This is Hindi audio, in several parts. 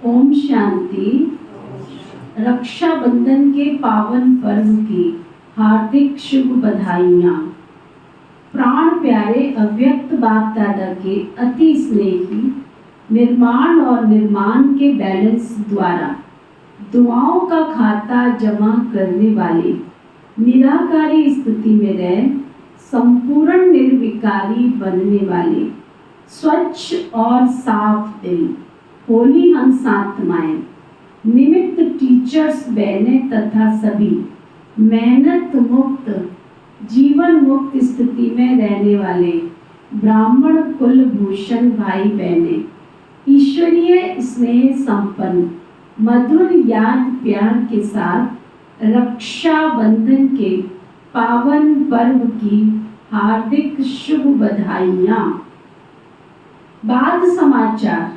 ओम शांति। रक्षाबंधन के पावन पर्व की हार्दिक शुभ बधाइयाँ। प्राण प्यारे अव्यक्त बाप दादा के अति स्नेही निर्माण और निर्माण के बैलेंस द्वारा दुआओं का खाता जमा करने वाले निराकारी स्थिति में रह संपूर्ण निर्विकारी बनने वाले स्वच्छ और साफ दिल होली हंसात्माएं, निमित्त टीचर्स बहनें तथा सभी मेहनत मुक्त जीवन मुक्त स्थिति में रहने वाले ब्राह्मण कुल भूषण भाई बहनें, ईश्वरीय स्नेह संपन्न मधुर याद प्यार के साथ रक्षाबंधन के पावन पर्व की हार्दिक शुभ बधाइयाँ। बाद समाचार।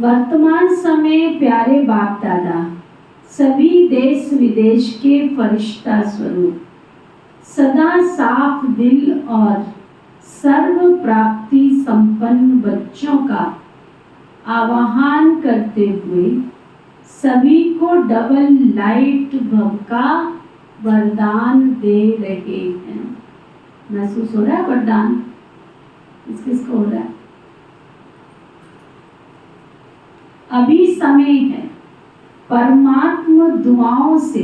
वर्तमान समय प्यारे बाप दादा, सभी देश विदेश के फरिश्ता स्वरूप सदा साफ दिल और सर्व प्राप्ति संपन्न बच्चों का आवाहन करते हुए सभी को डबल लाइट भव का वरदान दे रहे हैं। महसूस हो रहा है वरदान? किसको हो रहा है? अभी समय है परमात्मा दुआओं से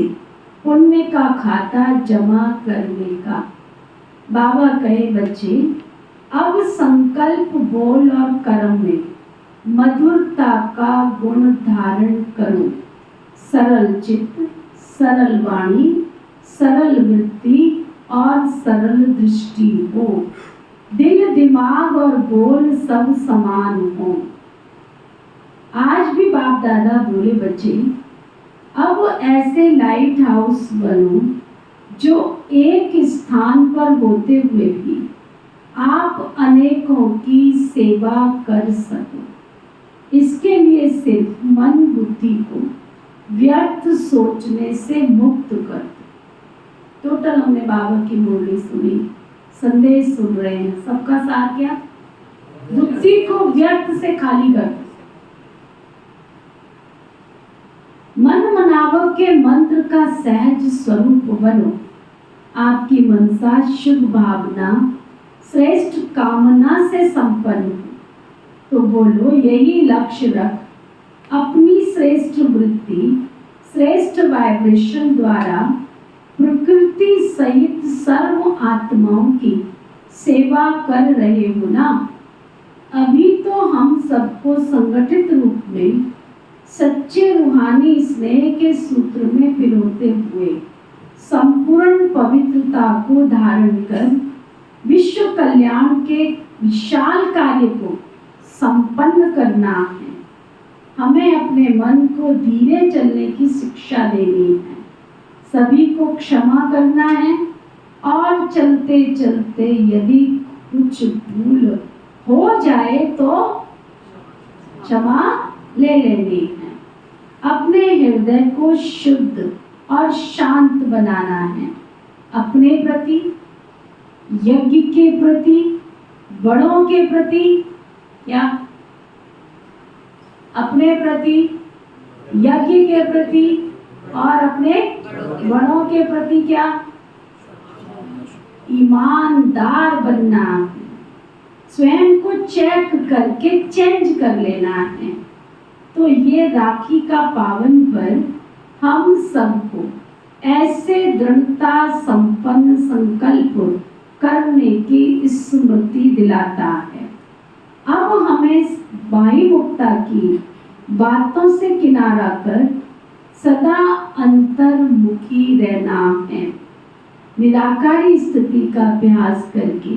पुण्य का खाता जमा करने का। बाबा कहे बच्चे, अब संकल्प बोल और कर्म में मधुरता का गुण धारण करो। सरल चित्त, सरल वाणी, सरल वृत्ति और सरल दृष्टि हो। दिल, दिमाग और बोल सब समान हो। आज भी बाप दादा बोले बच्चे, अब ऐसे लाइट हाउस बनो जो एक स्थान पर होते हुए भी आप अनेकों की सेवा कर सको। इसके लिए सिर्फ मन बुद्धि को व्यर्थ सोचने से मुक्त कर दो। टोटल हमने बाबा की मुरली सुनी, संदेश सुन रहे हैं। सबका सार क्या? बुद्धि को व्यर्थ से खाली कर दो। मन मनावक के मंत्र का सहज स्वरूप बनो। आपकी मनसा शुभ भावना श्रेष्ठ कामना से संपन्न हो तो बोलो, यही लक्ष्य रख अपनी श्रेष्ठ वृत्ति, श्रेष्ठ वाइब्रेशन द्वारा प्रकृति सहित सर्व आत्माओं की सेवा कर रहे हो ना। अभी तो हम सबको संगठित रूप में सच्चे रूहानी स्नेह के सूत्र में पिरोते हुए संपूर्ण पवित्रता को धारण कर विश्व कल्याण के विशाल कार्य को संपन्न करना है। हमें अपने मन को धीरे चलने की शिक्षा देनी है, सभी को क्षमा करना है और चलते चलते यदि कुछ भूल हो जाए तो क्षमा ले लेनी है। अपने हृदय को शुद्ध और शांत बनाना है। अपने प्रति, यज्ञ के प्रति, बड़ों के प्रति, या अपने प्रति, यज्ञ के प्रति और अपने बड़ों के प्रति क्या? ईमानदार बनना है। स्वयं को चेक करके चेंज कर लेना है। तो ये राखी का पावन पर्व हम सबको ऐसे दृढ़ता संपन्न संकल्प करने की स्मृति दिलाता है। अब हमें वायु मुक्ता की बातों से किनारा कर सदा अंतर्मुखी रहना है। निराकारी स्थिति का अभ्यास करके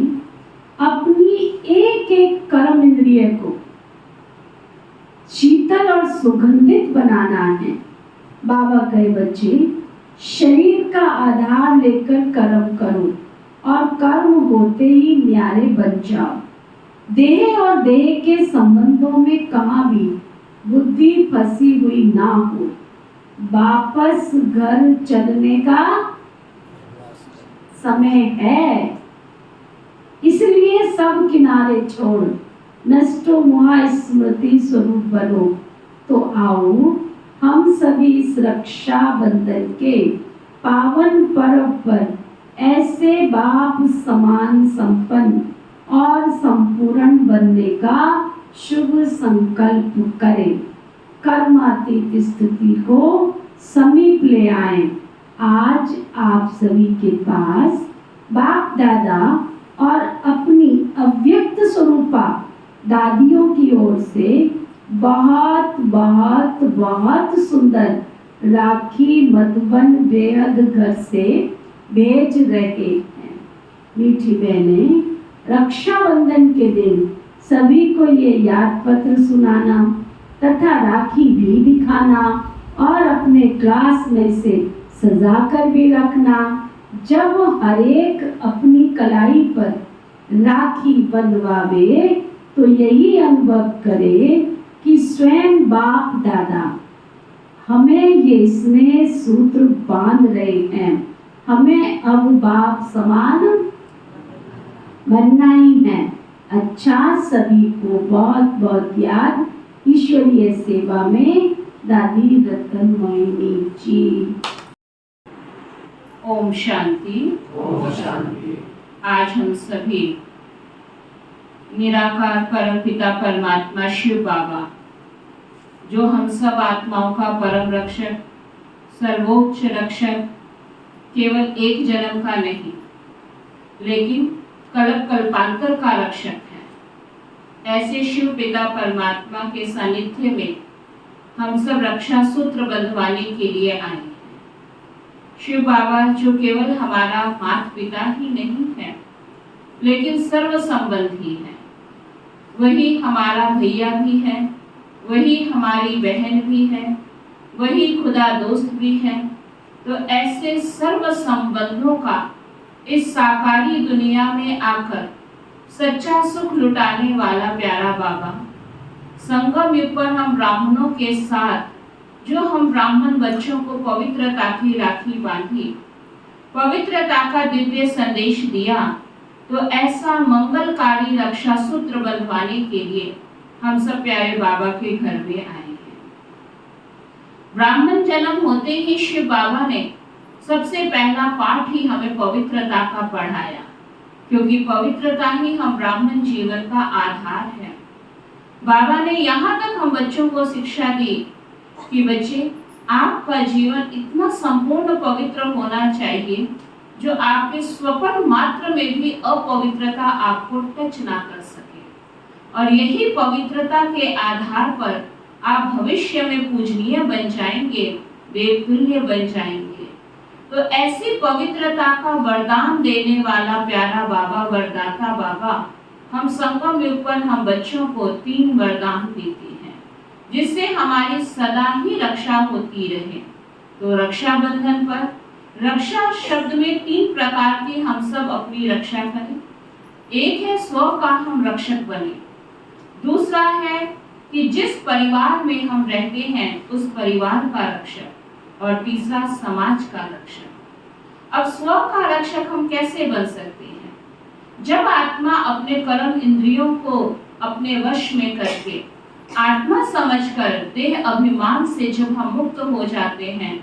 अपनी एक एक कर्म इंद्रिय को शीतल और सुगंधित बनाना है। बाबा कहे बच्चे, शरीर का आधार लेकर कर्म करो और कर्म होते ही न्यारे बन जाओ। देह और देह के संबंधों में कहाँ भी बुद्धि फंसी हुई ना हो। वापस घर चलने का समय है, इसलिए सब किनारे छोड़ नष्टो मोहा स्मृति स्वरूप बनो। तो आओ हम सभी इस रक्षा बंधन के पावन पर्व पर ऐसे बाप समान संपन्न और संपूर्ण बनने का शुभ संकल्प करें। कर्मातीत स्थिति को समीप ले आए। आज आप सभी के पास बाप दादा और अपनी अव्यक्त स्वरूपा दादियों की ओर से बहुत बहुत बहुत सुंदर राखी मधुबन बेहद घर से भेज रहे हैं। मीठी बहनें, रक्षाबंधन के दिन सभी को ये याद पत्र सुनाना तथा राखी भी दिखाना और अपने क्लास में से सजा कर भी रखना। जब हर एक अपनी कलाई पर राखी बंधवावे तो यही अनुभव करे कि स्वयं बाप दादा हमें ये स्नेह सूत्र बांध रहे हैं। हमें अब बाप समान बनना ही है। अच्छा, सभी को बहुत बहुत याद। ईश्वरीय सेवा में दादी रतन मोहिनी जी। ओम शांति। ओम शांति। आज हम सभी निराकार परम पिता परमात्मा शिव बाबा, जो हम सब आत्माओं का परम रक्षक, सर्वोच्च रक्षक, केवल एक जन्म का नहीं लेकिन कल्प कल्पांतर का रक्षक है, ऐसे शिव पिता परमात्मा के सानिध्य में हम सब रक्षा सूत्र बंधवाने के लिए आए हैं। शिव बाबा जो केवल हमारा माता पिता ही नहीं है लेकिन सर्व संबंधी है, वही हमारा भैया भी है, वही हमारी बहन भी है, वही खुदा दोस्त भी है। तो ऐसे सर्व संबंधों का इस साकारी दुनिया में आकर सच्चा सुख लुटाने वाला प्यारा बाबा, संगम युग पर हम ब्राह्मणों के साथ जो हम ब्राह्मण बच्चों को पवित्रता की राखी बांधी, पवित्रता का दिव्य संदेश दिया, तो ऐसा मंगलकारी रक्षा सूत्र बंधवाने के लिए हम सब प्यारे बाबा के घर में आए हैं। ब्राह्मण जन्म होते ही शिव बाबा ने सबसे पहला पाठ ही हमें पवित्रता का पढ़ाया, क्योंकि पवित्रता ही हम ब्राह्मण जीवन का आधार है। बाबा ने यहाँ तक हम बच्चों को शिक्षा दी कि बच्चे, आपका जीवन इतना संपूर्ण पवित्र होना चाहिए जो आपके स्वप्न मात्र में भी अपवित्रता आपको टच ना कर सके, और यही पवित्रता के आधार पर आप भविष्य में पूजनीय बन जाएंगे, देवतुल्य बन जाएंगे। तो ऐसी पवित्रता का वरदान देने वाला प्यारा बाबा, वरदाता बाबा, हम संगम युग पर हम बच्चों को 3 वरदान देते हैं जिससे हमारी सदा ही रक्षा होती रहे। तो रक्षा बंधन पर रक्षा शब्द में 3 प्रकार की हम सब अपनी रक्षा करें। एक है स्व का हम रक्षक बने, दूसरा है कि जिस परिवार में हम रहते हैं उस परिवार का रक्षक, और तीसरा समाज का रक्षक। अब स्व का रक्षक हम कैसे बन सकते हैं? जब आत्मा अपने कर्म इंद्रियों को अपने वश में करके आत्मा समझकर देह अभिमान से जब हम मुक्त हो जाते हैं,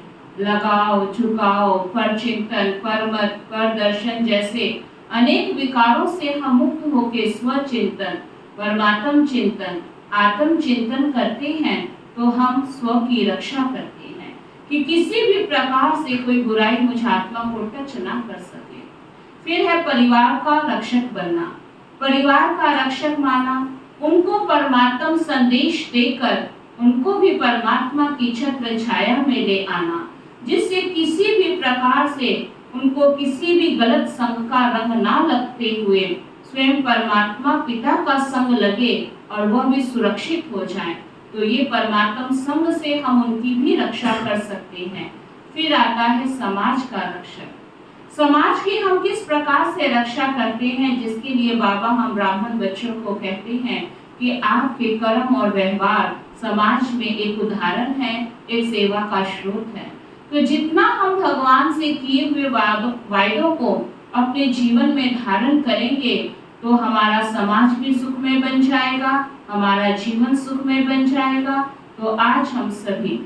लगाव, झुकाव, पर चिंतन, पर मत, पर दर्शन जैसे अनेक विकारों से हम मुक्त होकर स्व चिंतन, परमात्म चिंतन, आत्म चिंतन करते हैं, तो हम स्व की रक्षा करते हैं कि किसी भी प्रकार से कोई बुराई मुझ आत्मा को टच ना कर सके। फिर है परिवार का रक्षक बनना। परिवार का रक्षक माना उनको परमात्म संदेश देकर उनको भी परमात्मा की छत्र छाया में ले आना, जिससे किसी भी प्रकार से उनको किसी भी गलत संग का रंग ना लगते हुए स्वयं परमात्मा पिता का संग लगे और वह भी सुरक्षित हो जाए। तो ये परमात्म संग से हम उनकी भी रक्षा कर सकते हैं। फिर आता है समाज का रक्षक। समाज की हम किस प्रकार से रक्षा करते हैं, जिसके लिए बाबा हम ब्राह्मण बच्चों को कहते हैं कि आपके कर्म और व्यवहार समाज में एक उदाहरण है, एक सेवा का स्रोत है। तो जितना हम भगवान से किए हुए वायदों को अपने जीवन में धारण करेंगे तो हमारा समाज भी सुखमय बन जाएगा, हमारा जीवन सुखमय बन जाएगा। तो आज हम सभी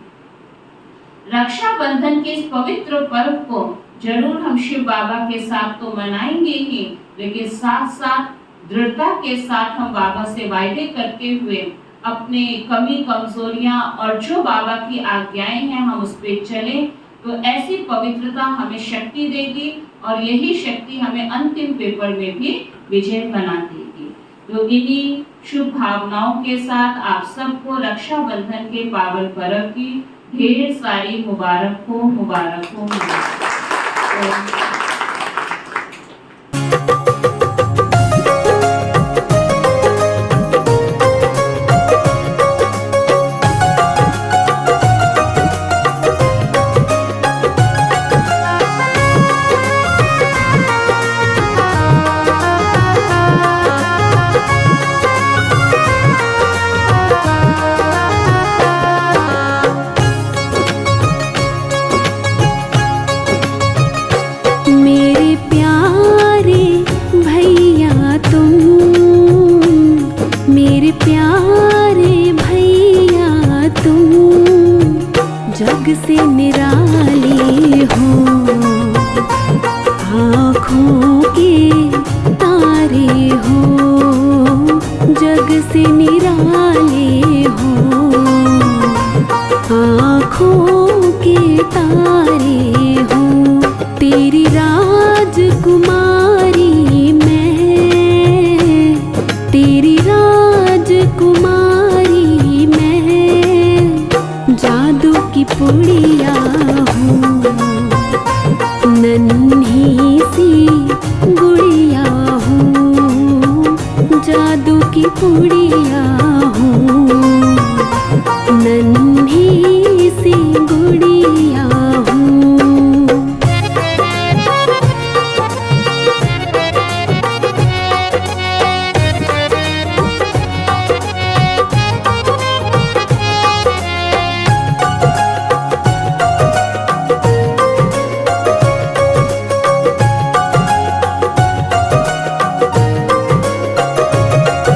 रक्षा बंधन के इस पवित्र पर्व को जरूर हम शिव बाबा के साथ तो मनाएंगे ही, लेकिन साथ साथ दृढ़ता के साथ हम बाबा से वायदे करते हुए अपने कमी कमजोरियां और जो बाबा की आज्ञाएं हैं हम उस पर चलें। तो ऐसी पवित्रता हमें शक्ति देगी और यही शक्ति हमें अंतिम पेपर में भी विजय बना देगी। तो इन्हीं शुभ भावनाओं के साथ आप सबको रक्षाबंधन के पावन पर्व की ढेर सारी मुबारक हो, मुबारक हो, मुबारक हो। से निराली हो, आँखों के तारे हो, जग से निराले हो, आँखों के तारे हो। तेरी राजकुमारी मैं, तेरी राजकुमारी मैं, जादू की पुड़िया हूँ, नन्ही सी गुड़िया हूँ, जादू की पुड़िया हूँ, नन्ही सी गुड़िया हूँ।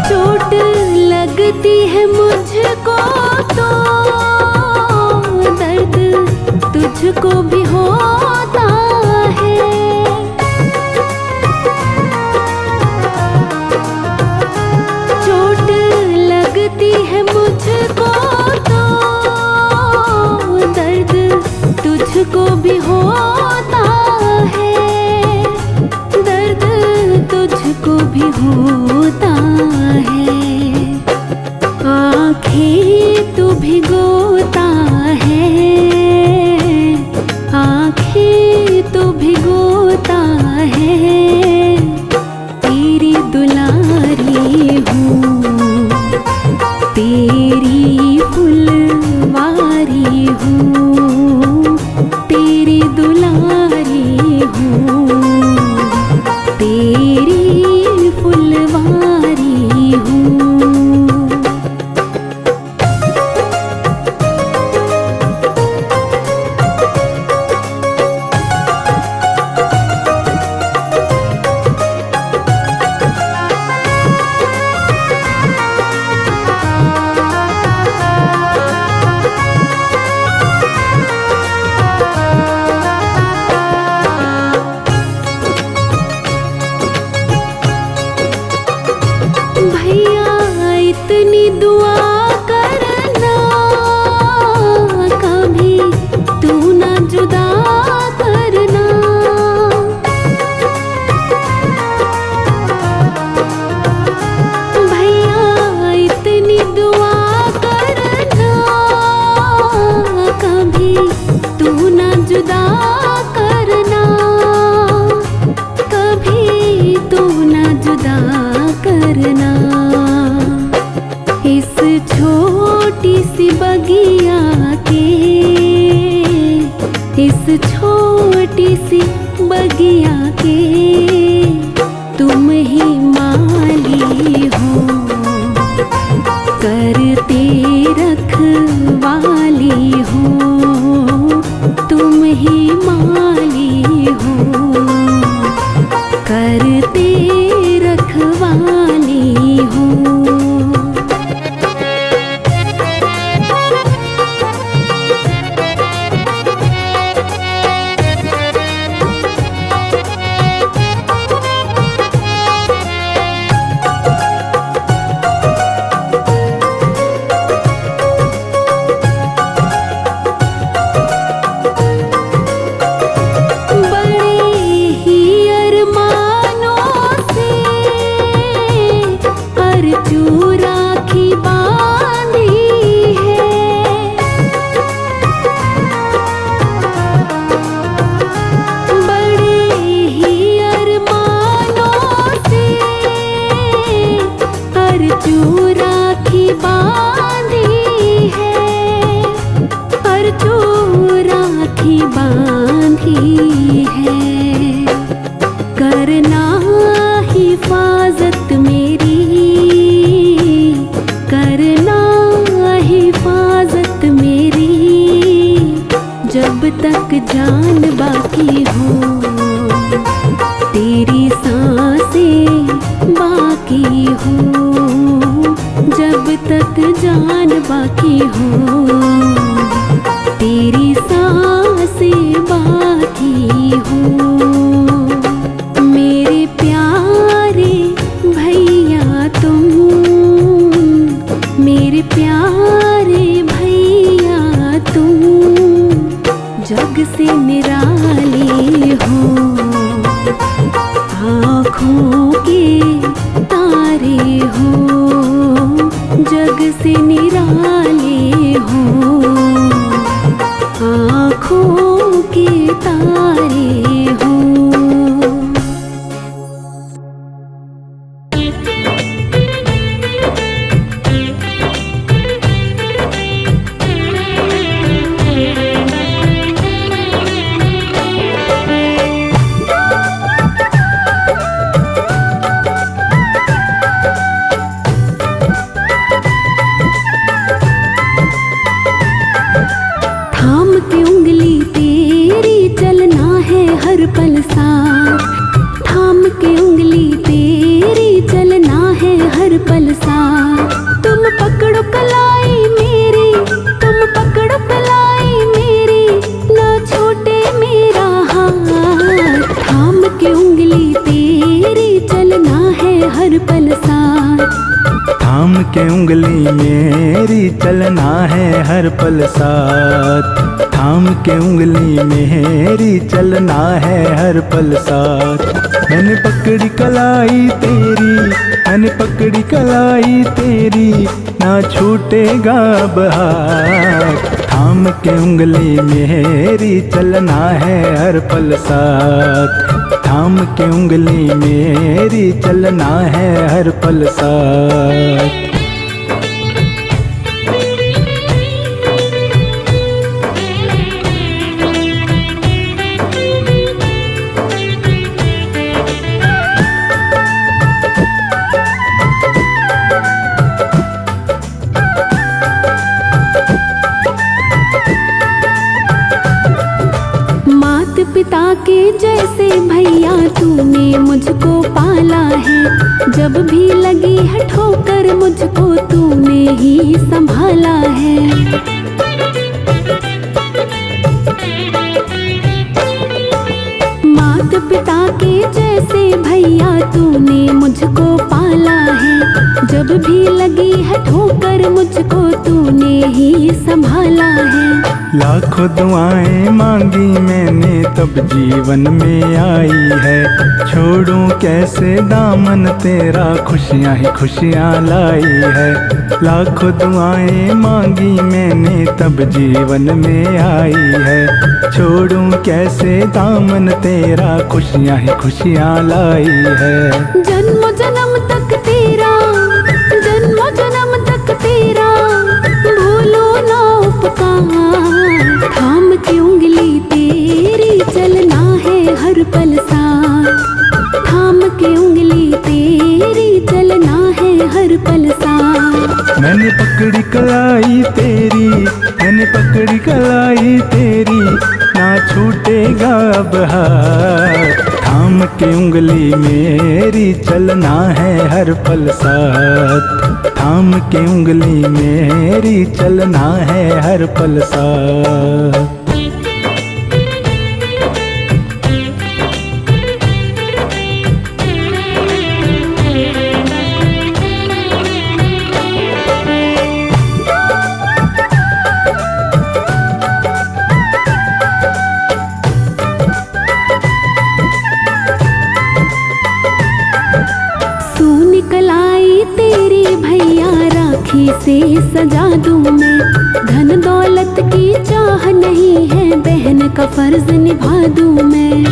चोट लगती है मुझको तो दर्द तुझको भी होता है, चोट लगती है मुझको तो दर्द तुझको भी होता है, दर्द तुझको भी होता है। आँखें तू भिगोता है, आँखें तू भिगोता है, तेरी दुलारी हूँ, तेरी फुलवारी हूँ, तेरी दुलारी हूँ, तेरी फुलवारी हूँ। भैया इतनी दुआ करना, कभी तू ना जुदा करना, भैया इतनी दुआ करना, कभी तू ना जुदा करना, कभी तू ना जुदा करना। इस छोटी सी बगिया के, इस छोटी सी बगिया के तुम ही माली हो, करते रखवाली हो, तुम ही माली हो, करते रखवाली हो। तक जान बाकी हो, तेरी सांसें बाकी हो, जब तक जान बाकी हो, तेरी पल साथ, थाम के उंगली तेरी चलना है हर पल साथ। तुम पकड़ो कलाई मेरी, तुम पकड़ो कलाई मेरी, ना छूटे मेरा हाथ। थाम के उंगली तेरी चलना है हर पल साथ, थाम के उंगली मेरी चलना है हर पल साथ। थाम के उंगली मेरी चलना है हर पल साथ। मैंने पकड़ी कलाई तेरी, मैंने पकड़ी कलाई तेरी, ना छूटेगा अब हाथ। थाम के उंगली मेरी चलना है हर पल साथ। थाम के उंगली मेरी चलना है हर पल साथ। पिता के जैसे भैया तूने मुझको पाला है, जब भी लगी है ठोकर मुझको तूने ही संभाला है। मात पिता के जैसे भैया तूने मुझको पाला है, जब भी लगी है ठोकर मुझको तूने ही संभाला है। लाखों दुआएं मांगी मैंने तब जीवन में आई है, छोड़ूं कैसे दामन तेरा, खुशियां ही खुशियां लाई है। लाखों दुआएं मांगी मैंने तब जीवन में आई है, छोड़ूं कैसे दामन तेरा, खुशियां ही खुशियां लाई है। जन्म जन्म तक तेरा, जन्म जन्म तक तेरा, भूलो ना उपकार। थाम की उंगली तेरी चलना है हर पल साथ, थाम की उंगली तेरी चलना है हर पल साथ। मैंने पकड़ी कलाई तेरी, मैंने पकड़ी कलाई तेरी, ना छूटेगा अब हाथ। थाम के उंगली मेरी चलना है हर पल साथ। थाम के उंगली मेरी चलना है हर पल साथ। से सजा दूं मैं, धन दौलत की चाह नहीं है, बहन का फर्ज निभा दूं मैं।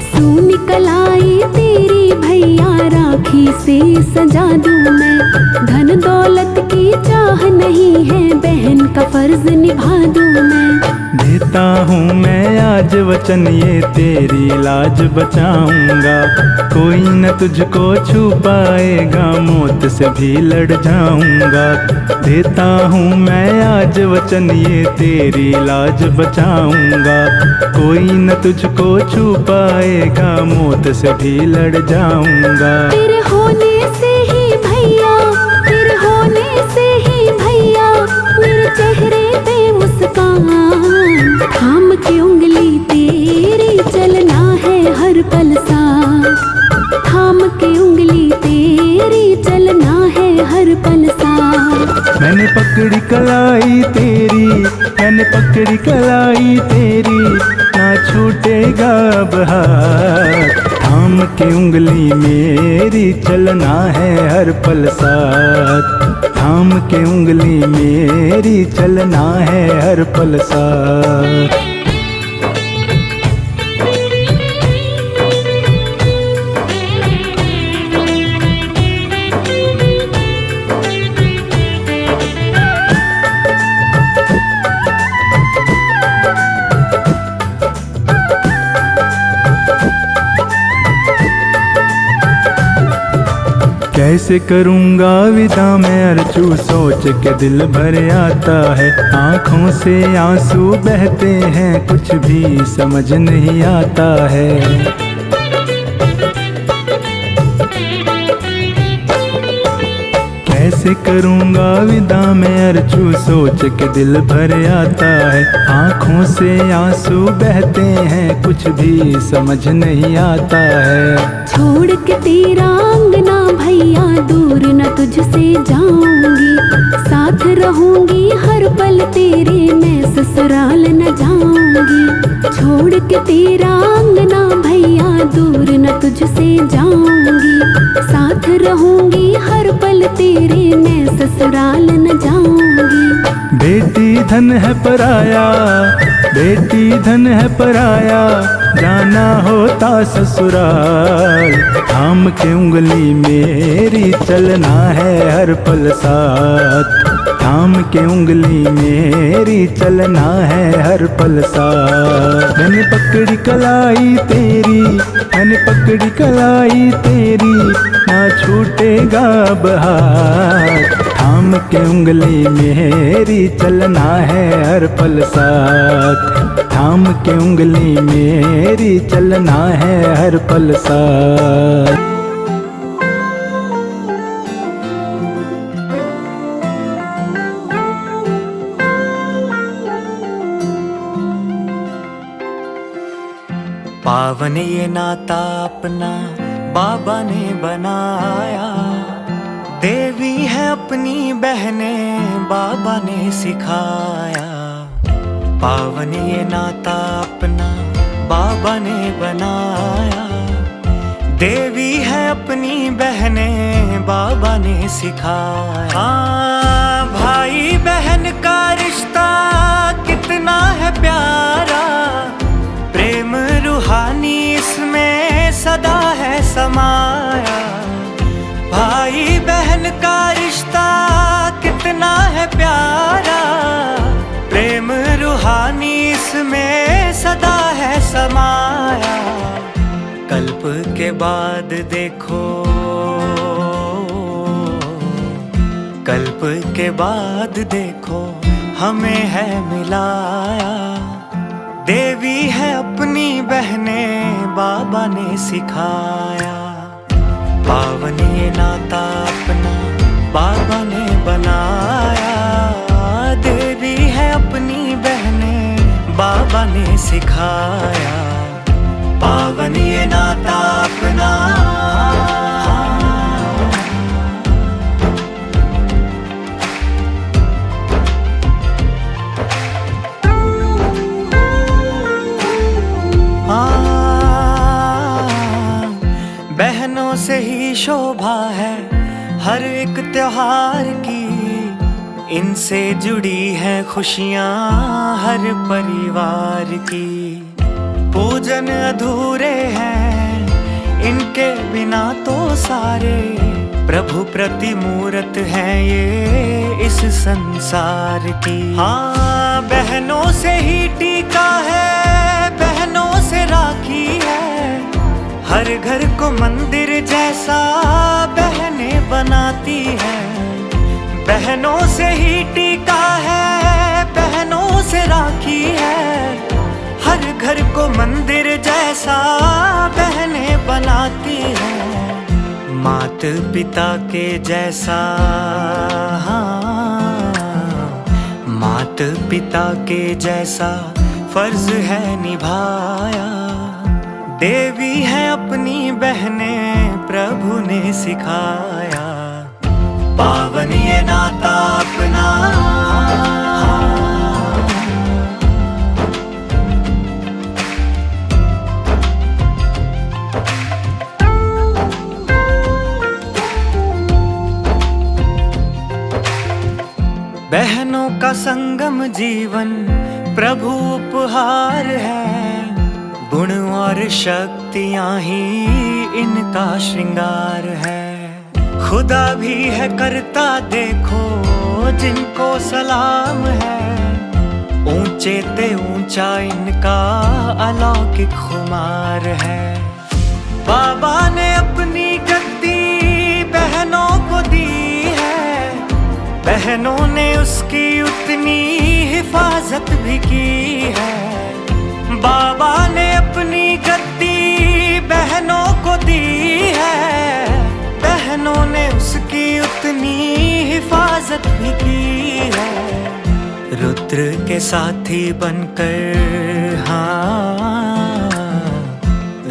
सूनी कलाई तेरी भैया राखी से सजा दूं मैं, धन दौलत की चाह नहीं है, बहन का फर्ज निभा दूं मैं। देता हूँ मैं आज वचन ये तेरी लाज बचाऊंगा, कोई न तुझको छू पाएगा, मौत से भी लड़ जाऊंगा। देता हूँ मैं आज वचन ये तेरी लाज बचाऊंगा, कोई न तुझको छू पाएगा, मौत से भी लड़ जाऊंगा। तेरे होने से ही भैया, तेरे होने से ही भैया, मेरे चेहरे पे मुस्कान। थाम की उंगली तेरी चलना है हर पल साथ, थाम की उंगली तेरी चलना है हर पल साथ। मैंने पकड़ी कलाई तेरी, मैंने पकड़ी कलाई तेरी, ना छूटेगा अब हाथ। थाम के उंगली मेरी चलना है हर पल साथ। थाम के उंगली मेरी चलना है हर पल साथ। कैसे करूँगा विदा मैं अर्जू, सोच के दिल भर आता है। आँखों से आंसू बहते हैं, कुछ भी समझ नहीं आता है। कैसे करूँगा विदा मैं अर्जू, सोच के दिल भर आता है। आँखों से आंसू बहते हैं, कुछ भी समझ नहीं आता है। छोड़ के तेरा अंगना भैया, दूर न तुझसे जाऊंगी। साथ रहूंगी हर पल तेरे, मैं ससुराल न जाऊंगी। छोड़ के तेरा अंगना भैया, दूर न तुझसे जाऊंगी। साथ रहूंगी हर पल तेरे, मैं ससुराल न जाऊंगी। बेटी धन है पराया, बेटी धन है पराया, जाना होता ससुराल। थाम के उंगली मेरी चलना है हर पल साथ। थाम के उंगली मेरी चलना है हर पल साथ। मैंने पकड़ी कलाई तेरी, मैंने पकड़ी कलाई तेरी, ना छूटेगा अब हाथ। थाम के उंगली मेरी चलना है हर पल साथ। थाम के उंगली मेरी चलना है हर पल साथ। पावन ये नाता अपना बाबा ने बनाया। देवी है अपनी बहनें, बाबा ने सिखाया। पावन ये नाता अपना बाबा ने बनाया। देवी है अपनी बहनें, बाबा ने सिखाया। हाँ, भाई बहन का रिश्ता कितना है प्यारा। प्रेम रूहानी इसमें सदा है समाया। भाई बहन का रिश्ता कितना है प्यारा। प्रेम रूहानी इसमें सदा है समाया। कल्प के बाद देखो, कल्प के बाद देखो, हमें है मिलाया। देवी है अपनी बहनें, बाबा ने सिखाया। पावन ये नाता अपना बाबा ने बनाया। देवी है अपनी बहनें, बाबा ने सिखाया। पावन ये नाता अपना। बहनों से ही शोभा है हर एक त्योहार की। इनसे जुड़ी हैं खुशियाँ हर परिवार की। पूजन अधूरे हैं इनके बिना तो सारे। प्रभु प्रतिमूर्त हैं ये इस संसार की। हाँ, बहनों से ही टीका है, बहनों से राखी है। हर घर को मंदिर जैसा बहनें बनाती हैं। बहनों से ही टीका है, बहनों से राखी है। हर घर को मंदिर जैसा बहनें बनाती हैं। मात पिता के जैसा, हाँ, मात पिता के जैसा फर्ज है निभाया। देवी है अपनी बहनें, प्रभु ने सिखाया। पावन ये नाता अपना। बहनों का संगम जीवन प्रभु उपहार है। गुण और शक्तियाँ ही इनका श्रृंगार है। खुदा भी है करता देखो जिनको सलाम है। ऊंचे ते ऊंचा इनका अलौकिक खुमार है। बाबा ने अपनी गद्दी बहनों बहनों ने उसकी उतनी हिफाजत भी की है। बाबा ने अपनी गद्दी बहनों को दी है, बहनों ने उसकी उतनी हिफाजत भी की है। रुद्र के साथी बनकर, हाँ,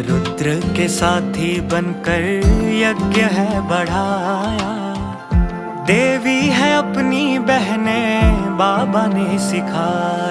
रुद्र के साथी बनकर यज्ञ है बढ़ाया। देवी है अपनी बहनें बाबा ने सिखाया।